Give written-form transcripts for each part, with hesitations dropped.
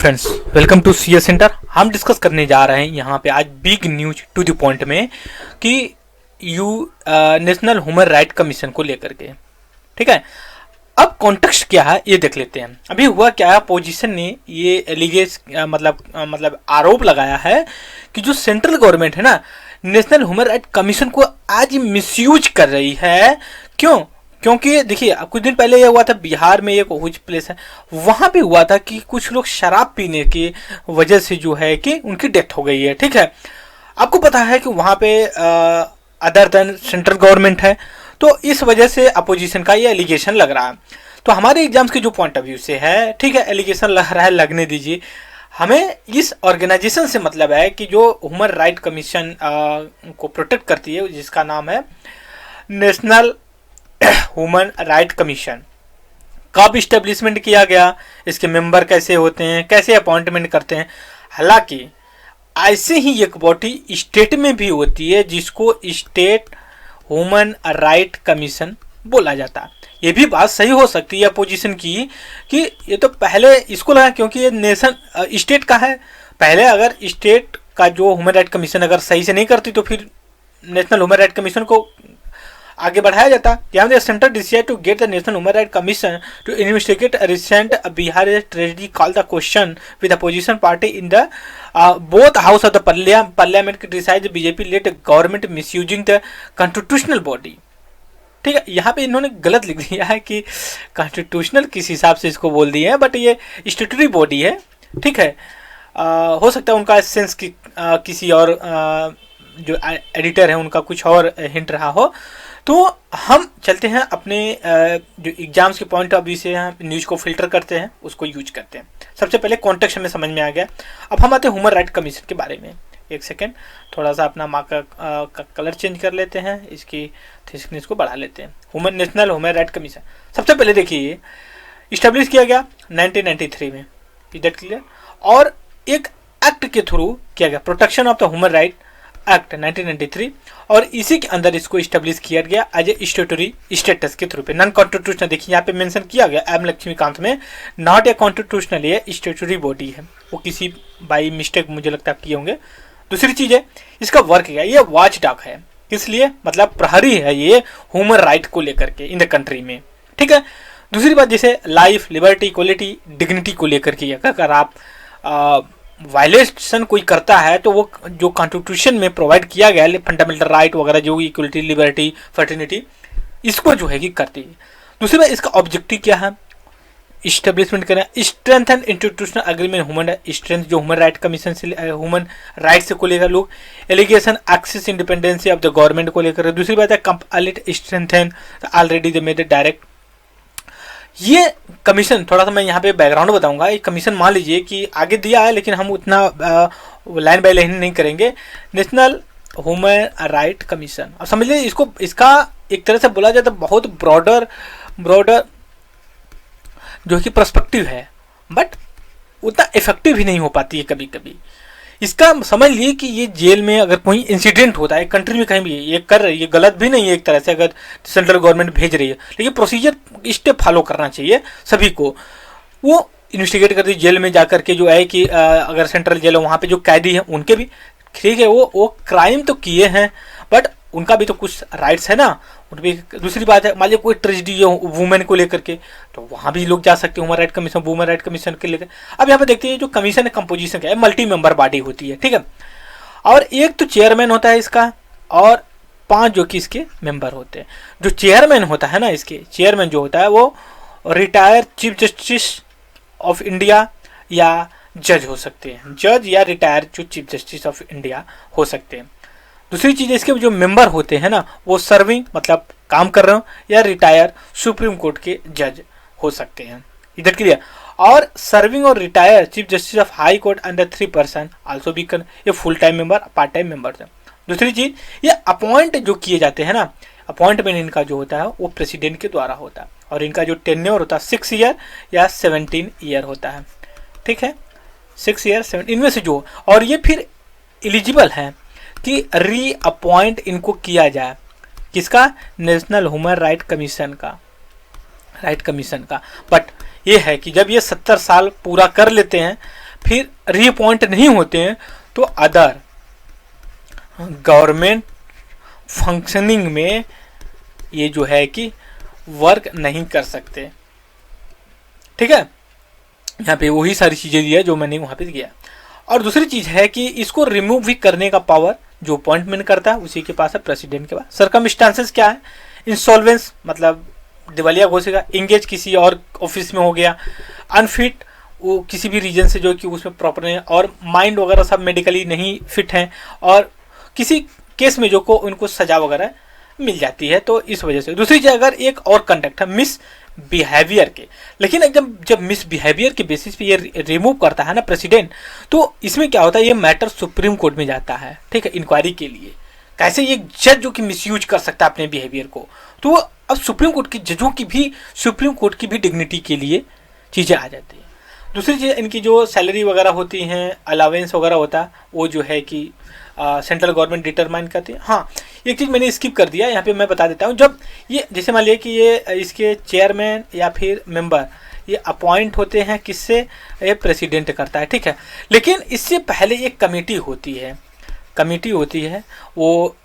Friends, welcome to CS centre. हम discuss करने जा रहे हैं यहाँ पे आज big news to the point में कि नेशनल ह्यूमन राइट कमीशन को लेकर के। ठीक है, अब कॉन्टेक्स्ट क्या है ये देख लेते हैं। अभी हुआ क्या है, अपोजिशन ने ये मतलब आरोप लगाया है कि जो सेंट्रल गवर्नमेंट है ना, नेशनल ह्यूमन राइट कमीशन को आज मिसयूज कर रही है। क्योंकि देखिए, कुछ दिन पहले ये हुआ था बिहार में, एक हुज प्लेस है वहां पे हुआ था कि कुछ लोग शराब पीने की वजह से जो है कि उनकी डेथ हो गई है। ठीक है, आपको पता है कि वहां पे अदर देन सेंट्रल गवर्नमेंट है, तो इस वजह से अपोजिशन का ये एलिगेशन लग रहा है। तो हमारे एग्जाम्स के जो पॉइंट ऑफ व्यू से है, ठीक है, एलिगेशन लग रहा है, लगने दीजिए। हमें इस ऑर्गेनाइजेशन से मतलब है कि जो ह्यूमन राइट कमीशन को प्रोटेक्ट करती है, जिसका नाम है नेशनल ह्यूमन राइट कमीशन। कब इस्टेब्लिशमेंट किया गया, इसके मेंबर कैसे होते हैं, कैसे अपॉइंटमेंट करते हैं। हालांकि ऐसे ही एक बॉडी स्टेट में भी होती है जिसको स्टेट ह्यूमन राइट कमीशन बोला जाता है। ये भी बात सही हो सकती है अपोजिशन की कि ये तो पहले इसको लगा क्योंकि ये नेशन स्टेट का है। पहले अगर स्टेट का जो ह्यूमन राइट कमीशन अगर सही से नहीं करती तो फिर नेशनल ह्यूमन राइट कमीशन को आगे बढ़ाया जाता। यहाँ centre decide to get the national human right commission to investigate recent Bihar tragedy call the question with opposition party in the both house of the parliament criticise BJP let government misusing the constitutional body. ठीक है, यहाँ पे इन्होंने गलत लिख दिया है कि कॉन्स्टिट्यूशनल किस हिसाब से इसको बोल दिए हैं, बट ये स्टेटरी बॉडी है। ठीक है, हो सकता है उनका सेंस की किसी और जो एडिटर है उनका कुछ और हिंट रहा हो। तो हम चलते हैं अपने जो एग्जाम्स के पॉइंट ऑफ व्यू से हम न्यूज़ को फिल्टर करते हैं, उसको यूज करते हैं। सबसे पहले कॉन्टेक्स्ट हमें समझ में आ गया। अब हम आते हैं ह्यूमन राइट कमीशन के बारे में। एक सेकेंड, थोड़ा सा अपना मार्क का कलर चेंज कर लेते हैं, इसकी थिकनेस को बढ़ा लेते हैं। नेशनल ह्यूमन राइट कमीशन सबसे पहले देखिए इस्टेब्लिश किया गया 1993 में, इज दैट क्लियर। और एक एक्ट के थ्रू किया गया, protection of the human right act 1993, और इसी के अंदर इसको इस्टेब्लिश किया गया एज ए स्टेटरी स्टेटस के थ्रू पे। नॉन कॉन्स्टिट्यूशनल, देखिए यहाँ पे मेंशन किया गया एम लक्ष्मीकांत में, नॉट ए कॉन्स्टिट्यूशनल, ये स्टेटरी बॉडी है। वो किसी बाई मिस्टेक मुझे लगता है किए होंगे। दूसरी चीज है इसका वर्क क्या, ये वॉच डॉग है। किस लिए, मतलब प्रहरी है ये ह्यूमन राइट को लेकर के इन द कंट्री में। ठीक है, दूसरी बात जैसे लाइफ, लिबर्टी, इक्वलिटी, डिग्निटी को लेकर के अगर आप वायलेशन कोई करता है तो वो जो कॉन्स्टिट्यूशन में प्रोवाइड किया गया है फंडामेंटल राइट वगैरह, जो इक्वलिटी, लिबर्टी, फर्टिनिटी, इसको जो है कि करती है। दूसरी बात इसका ऑब्जेक्टिव क्या है, इस्टेब्लिशमेंट करें strength and institutional agreement human strength, जो ह्यूमन राइट कमीशन से ह्यूमन राइट से को लेकर लोग allegation access independency of the government को लेकर। दूसरी बात है complete strengthen already the made direct. ये कमीशन, थोड़ा सा मैं यहाँ पे बैकग्राउंड बताऊंगा। ये कमीशन मान लीजिए कि आगे दिया है लेकिन हम उतना लाइन बाय लाइन नहीं करेंगे। नेशनल ह्यूमन राइट कमीशन, अब समझ लीजिए इसको, इसका एक तरह से बोला जाए तो बहुत ब्रॉडर जो कि पर्सपेक्टिव है, बट उतना इफेक्टिव ही नहीं हो पाती है कभी कभी। इसका समझ लिए कि ये जेल में अगर कोई इंसिडेंट होता है कंट्री में, कहीं भी ये कर रही है, गलत भी नहीं है एक तरह से अगर सेंट्रल गवर्नमेंट भेज रही है, लेकिन प्रोसीजर स्टेप फॉलो करना चाहिए सभी को। वो इन्वेस्टिगेट करती जेल में जाकर के, जो है कि अगर सेंट्रल जेल है वहाँ पे जो कैदी हैं उनके भी, ठीक है, वो क्राइम तो किए हैं बट उनका भी तो कुछ राइट्स है ना, उन भी। दूसरी बात है मान लीजिए कोई ट्रेजेडी हो वुमेन को लेकर के, तो वहाँ भी लोग जा सकते हैं human right commission, women right commission के लेकर। अब यहाँ पे देखते हैं जो कमीशन है कंपोजिशन क्या है, मल्टी मेंबर बॉडी होती है। ठीक है, और एक तो चेयरमैन होता है इसका, और 5 जो कि इसके मेंबर होते हैं। जो चेयरमैन होता है ना, इसके चेयरमैन जो होता है वो retired chief justice of India या जज हो सकते हैं, जज या रिटायर्ड जो चीफ जस्टिस ऑफ इंडिया हो सकते हैं। दूसरी चीज़ इसके जो मेंबर होते हैं ना, वो सर्विंग मतलब काम कर रहे हो, या रिटायर सुप्रीम कोर्ट के जज हो सकते हैं। इधर क्लियर। और सर्विंग और retire chief justice of high court under 3 person also भी कर, ये full time member, part time member है। दूसरी चीज ये अपॉइंट जो किए जाते हैं ना, अपॉइंटमेंट इनका जो होता है वो प्रेसिडेंट के द्वारा होता है, और इनका जो टेन्योर होता है 6 ईयर या 17 ईयर होता है। ठीक है, 6 ईयर 7 इनमें से जो, और ये फिर एलिजिबल है कि री अपॉइंट इनको किया जाए। किसका, नेशनल ह्यूमन राइट कमीशन का। बट ये है कि जब ये 70 साल पूरा कर लेते हैं फिर रीअपॉइंट नहीं होते हैं तो अदर गवर्नमेंट फंक्शनिंग में ये जो है कि वर्क नहीं कर सकते। ठीक है, यहाँ पे वही सारी चीजें दी है जो मैंने वहां पे दिया। और दूसरी चीज है कि इसको रिमूव भी करने का पावर जो अपॉइंटमेंट करता है उसी के पास है, प्रेसिडेंट के पास। सर्कमस्टांसेस क्या है, इंसॉल्वेंस मतलब दिवालिया घोषेगा, इंगेज किसी और ऑफिस में हो गया, अनफिट वो किसी भी रीजन से जो कि उसमें प्रॉपर नहीं है, और माइंड वगैरह सब मेडिकली नहीं फिट हैं, और किसी केस में जो को उनको सजा वगैरह मिल जाती है। तो इस वजह से दूसरी चीज अगर एक और कंडक्ट है मिस बिहेवियर के, लेकिन एकदम जब मिस बिहेवियर के बेसिस पे ये रिमूव करता है ना प्रेसिडेंट, तो इसमें क्या होता है, ये मैटर सुप्रीम कोर्ट में जाता है। ठीक है, इंक्वायरी के लिए कैसे ये जज जो कि मिसयूज कर सकता है अपने बिहेवियर को, तो अब सुप्रीम कोर्ट के जजों की भी, सुप्रीम कोर्ट की भी डिग्निटी के लिए चीजें आ जाती है। दूसरी चीज इनकी जो सैलरी वगैरह होती हैं, अलावेंस वगैरह होता है, वो जो है कि सेंट्रल गवर्नमेंट डिटरमाइन करती है। हाँ, एक चीज़ मैंने स्किप कर दिया, यहाँ पे मैं बता देता हूँ। जब ये जैसे मान लिया कि ये इसके चेयरमैन या फिर मेंबर ये अपॉइंट होते हैं, किससे, ये प्रेसिडेंट करता है। ठीक है, लेकिन इससे पहले एक कमेटी होती है, वो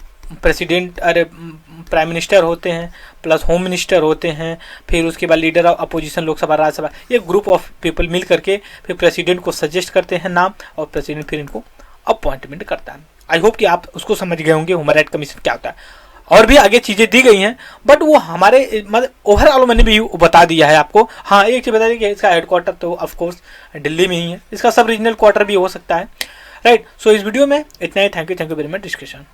प्रेसिडेंट प्राइम मिनिस्टर होते हैं प्लस होम मिनिस्टर होते हैं, फिर उसके बाद leader of opposition Lok Sabha Rajya Sabha, ये ग्रुप ऑफ पीपल मिल करके फिर प्रेसिडेंट को सजेस्ट करते हैं नाम, और प्रेसिडेंट फिर इनको अपॉइंटमेंट करता है। आई होप कि आप उसको समझ गए होंगे ह्यूमन राइट कमीशन क्या होता है। और भी आगे चीजें दी गई हैं, बट वो हमारे मतलब ओवरऑल मैंने भी बता दिया है आपको। हाँ, एक चीज बता दी कि इसका हेडक्वार्टर तो ऑफकोर्स दिल्ली में ही है, इसका सब रीजनल क्वार्टर भी हो सकता है। राइट, सो इस वीडियो में इतना ही। Thank you very much discussion.